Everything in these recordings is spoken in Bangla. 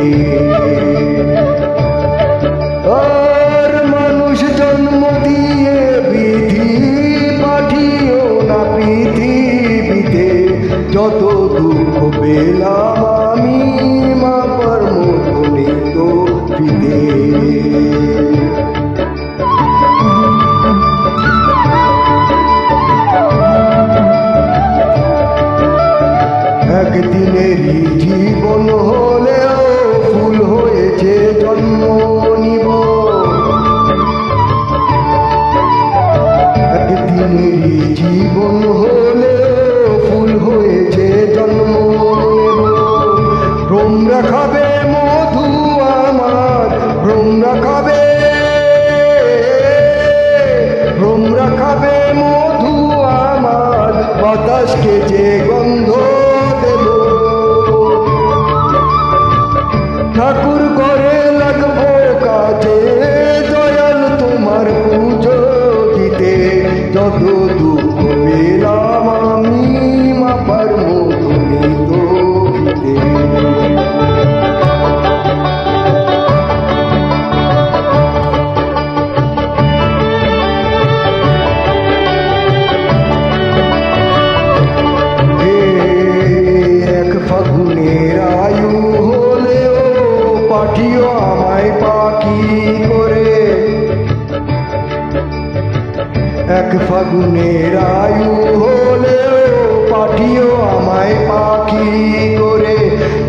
ফিরে। আর মানুষ জন্ম দিয়ে বিধি পাঠিও না পৃথিবীতে, যত দুঃখ পেলাম আমি মাপার মতো নেই তো ফিরে। একদিনেরই জীবন হলেও ফুল হয়েছে জন্ম নিব, একদিনেরই জীবন হলেও ফুল হয়েছে জন্ম নেব। ভ্রমরা খাবে মধু আমার, ভ্রমরা খাবে, ভ্রমরা খাবে মধু আমার, বাতাসকে যে গন্ধ দেব। ঠাকুর ঘরে লাগবো কাজে, দয়াল তোমার পুজো দিতে, যত দুঃখ পেলাম আমি মাপার মতো নেই তো ফিরে। ফাগুনের আয়ু হলেও পাঠিও আমায় পাখি করে, এক ফাগুনের আয়ু হলেও পাঠিও আমায় পাখি করে।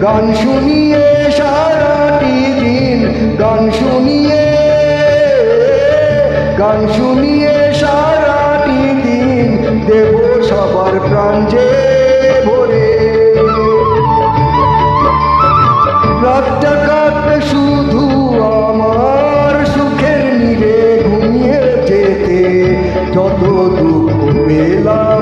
গান শুনিয়ে সারাটি দিন, গান শুনিয়ে, গান শুনিয়ে সারাটি দিন দেব সবার প্রাণ যে ভরে। রাতটা কাটবে শুধু আমার সুখের নীড়ে ঘুমিয়ে যেতে, যত দুঃখ পেলাম